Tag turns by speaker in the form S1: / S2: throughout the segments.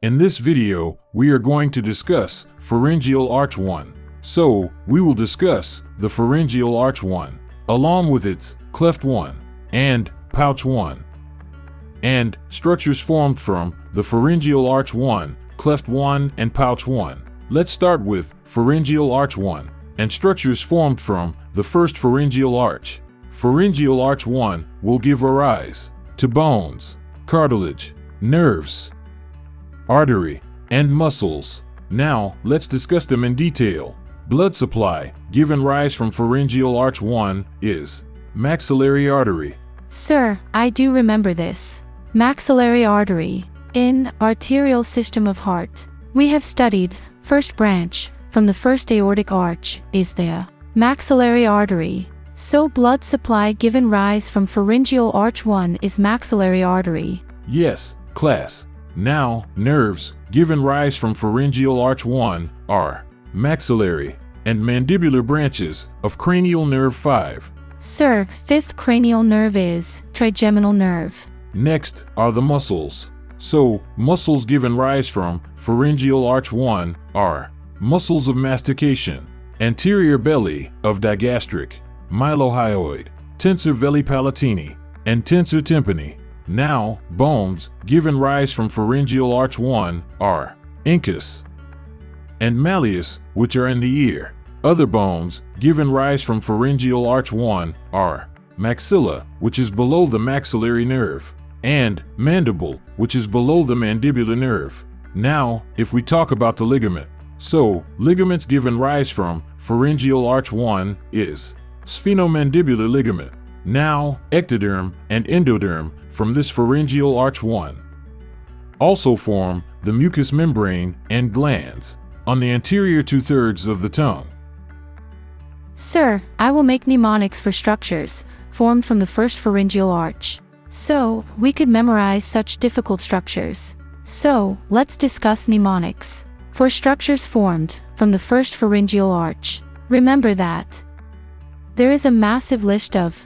S1: In this video, we are going to discuss Pharyngeal Arch 1. So, we will discuss the Pharyngeal Arch 1, along with its Cleft 1 and Pouch 1, and structures formed from the Pharyngeal Arch 1, Cleft 1, and Pouch 1. Let's start with Pharyngeal Arch 1 and structures formed from the first pharyngeal arch. Pharyngeal Arch 1 will give rise to bones, cartilage, nerves, artery, and muscles. Now, let's discuss them in detail. Blood supply, given rise from Pharyngeal Arch 1, is maxillary artery.
S2: Sir, I do remember this. Maxillary artery. In arterial system of heart, we have studied first branch from the first aortic arch is the maxillary artery. So blood supply given rise from Pharyngeal Arch 1 is maxillary artery.
S1: Yes, class. Now, nerves, given rise from Pharyngeal Arch 1, are maxillary and mandibular branches of cranial nerve 5.
S2: Sir, fifth cranial nerve is trigeminal nerve.
S1: Next are the muscles. So, muscles given rise from Pharyngeal Arch 1 are muscles of mastication, anterior belly of digastric, mylohyoid, tensor veli palatini, and tensor tympani. Now, bones, given rise from Pharyngeal Arch 1, are incus and malleus, which are in the ear. Other bones, given rise from Pharyngeal Arch 1, are maxilla, which is below the maxillary nerve, and mandible, which is below the mandibular nerve. Now, if we talk about the ligament. So, ligaments given rise from Pharyngeal Arch 1 is sphenomandibular ligament. Now, ectoderm and endoderm from this Pharyngeal Arch 1 also form the mucous membrane and glands on the anterior 2/3 of the tongue.
S2: Sir, I will make mnemonics for structures formed from the first pharyngeal arch. So, we could memorize such difficult structures. So, let's discuss mnemonics for structures formed from the first pharyngeal arch. Remember that there is a massive list of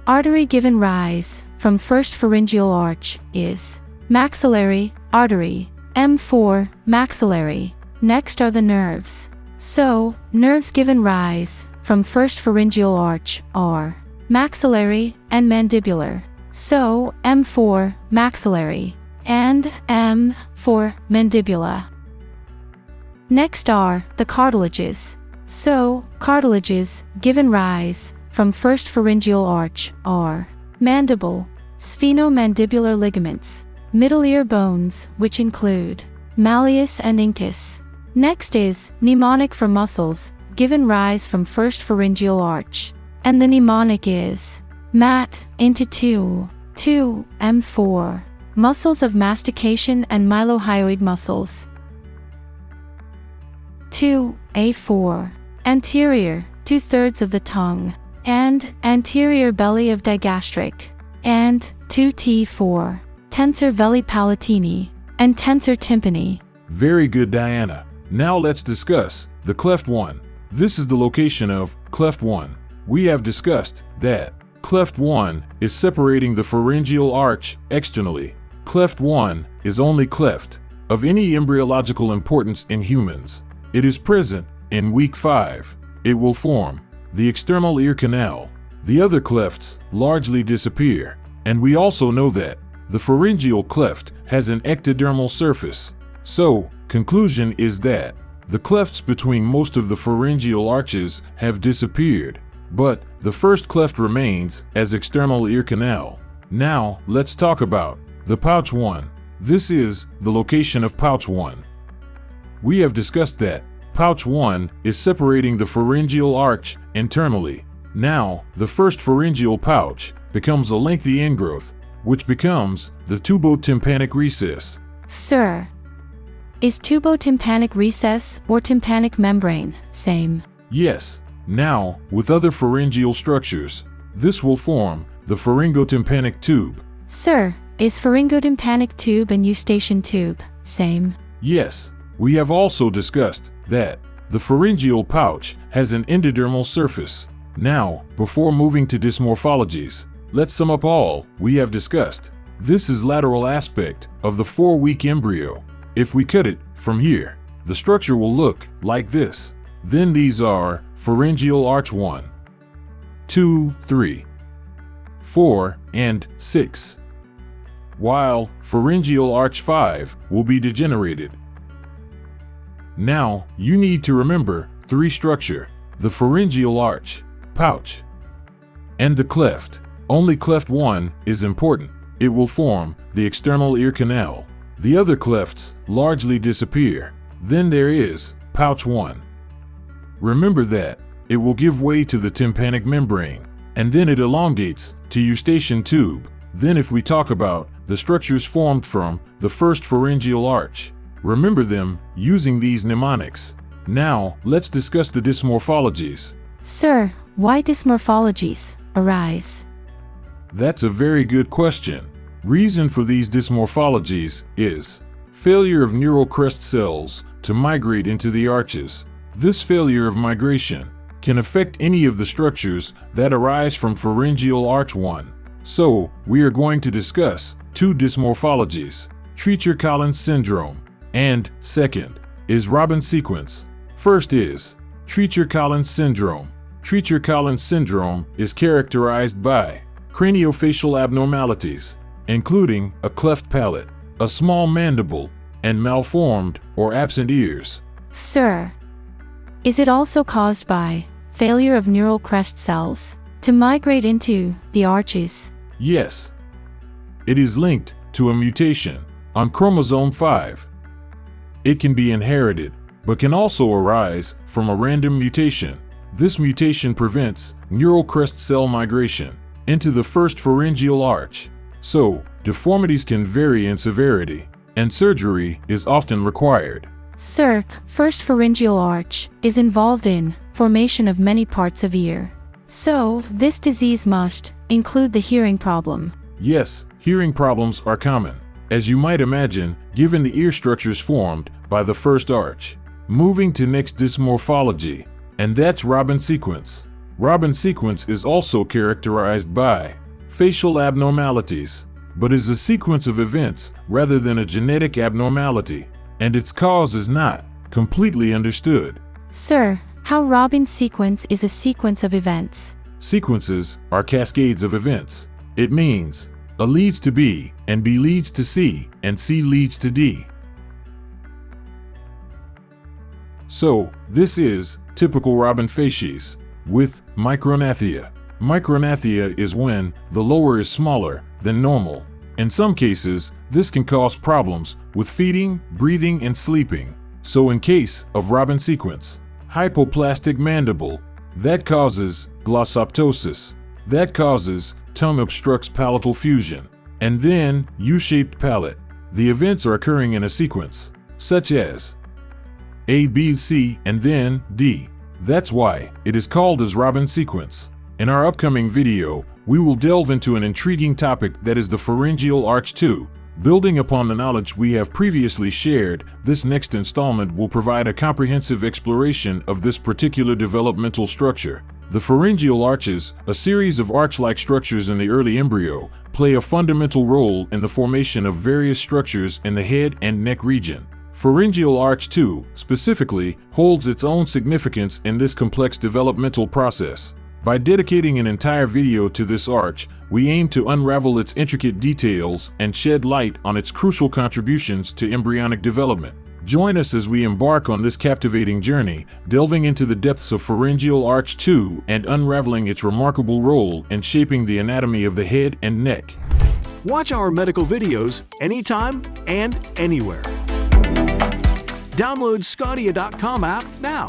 S2: artery given rise from first pharyngeal arch is maxillary artery, M4 maxillary. Next are the nerves. So, nerves given rise from first pharyngeal arch are maxillary and mandibular. So, M4 maxillary and M4 mandibula. Next are the cartilages. So, cartilages given rise from first pharyngeal arch are mandible, sphenomandibular ligaments, middle ear bones, which include malleus and incus. Next is mnemonic for muscles given rise from first pharyngeal arch, and the mnemonic is MAT into 2 M4 muscles of mastication and mylohyoid muscles. 2 A4 anterior 2/3 of the tongue and anterior belly of digastric, and 2 T4 tensor veli palatini and tensor tympani.
S1: Very good, Diana. Now let's discuss the Cleft 1. This is the location of Cleft 1. We have discussed that Cleft 1 is separating the pharyngeal arch externally. Cleft 1 is only cleft of any embryological importance in humans. It is present in week 5. It will form the external ear canal. The other clefts largely disappear. And we also know that the pharyngeal cleft has an ectodermal surface. So, conclusion is that the clefts between most of the pharyngeal arches have disappeared, but the first cleft remains as external ear canal. Now, let's talk about the Pouch 1. This is the location of Pouch 1. We have discussed that Pouch 1 is separating the pharyngeal arch internally. Now, the first pharyngeal pouch becomes a lengthy ingrowth, which becomes the tubotympanic recess.
S2: Sir, is tubotympanic recess or tympanic membrane same?
S1: Yes. Now, with other pharyngeal structures, this will form the pharyngotympanic tube.
S2: Sir, is pharyngotympanic tube and eustachian tube same?
S1: Yes. We have also discussed that the pharyngeal pouch has an endodermal surface. Now, before moving to dysmorphologies, let's sum up all we have discussed. This is lateral aspect of the 4-week embryo. If we cut it from here, the structure will look like this. Then these are Pharyngeal Arch 1, 2, 3, 4, and 6, while Pharyngeal Arch 5 will be degenerated. Now, you need to remember 3 structure: the pharyngeal arch, pouch, and the cleft. Only cleft 1 is important. It will form the external ear canal. The other clefts largely disappear. Then there is pouch 1. Remember that it will give way to the tympanic membrane, and then it elongates to eustachian tube. Then if we talk about the structures formed from the first pharyngeal arch, remember them using these mnemonics. Now, let's discuss the dysmorphologies.
S2: Sir, why dysmorphologies arise?
S1: That's a very good question. Reason for these dysmorphologies is failure of neural crest cells to migrate into the arches. This failure of migration can affect any of the structures that arise from Pharyngeal Arch 1. So, we are going to discuss 2 dysmorphologies: Treacher-Collins syndrome, and second is Robin sequence. First is Treacher-Collins syndrome. Treacher-Collins syndrome is characterized by craniofacial abnormalities, including a cleft palate, a small mandible, and malformed or absent ears.
S2: Sir, is it also caused by failure of neural crest cells to migrate into the arches?
S1: Yes. It is linked to a mutation on chromosome 5. It can be inherited, but can also arise from a random mutation. This mutation prevents neural crest cell migration into the first pharyngeal arch. So, deformities can vary in severity, and surgery is often required.
S2: Sir, first pharyngeal arch is involved in formation of many parts of ear. So, this disease must include the hearing problem.
S1: Yes, hearing problems are common, as you might imagine, given the ear structures formed by the first arch. Moving to next dysmorphology, and that's Robin sequence. Robin sequence is also characterized by facial abnormalities, but is a sequence of events rather than a genetic abnormality, and its cause is not completely understood.
S2: Sir, how Robin sequence is a sequence of events?
S1: Sequences are cascades of events. It means A leads to B, and B leads to C, and C leads to D. So, this is typical Robin facies with micrognathia. Micrognathia is when the lower is smaller than normal. In some cases, this can cause problems with feeding, breathing, and sleeping. So in case of Robin sequence, hypoplastic mandible, that causes glossoptosis. That causes tongue obstructs palatal fusion. And then U-shaped palate. The events are occurring in a sequence, such as A, B, C, and then D. That's why it is called as Robin sequence. In our upcoming video, we will delve into an intriguing topic that is the Pharyngeal Arch 2. Building upon the knowledge we have previously shared, this next installment will provide a comprehensive exploration of this particular developmental structure. The pharyngeal arches, a series of arch-like structures in the early embryo, play a fundamental role in the formation of various structures in the head and neck region. Pharyngeal Arch 2, specifically, holds its own significance in this complex developmental process. By dedicating an entire video to this arch, we aim to unravel its intricate details and shed light on its crucial contributions to embryonic development. Join us as we embark on this captivating journey, delving into the depths of Pharyngeal Arch 2 and unraveling its remarkable role in shaping the anatomy of the head and neck.
S3: Watch our medical videos anytime and anywhere. Download sqadia.com app now.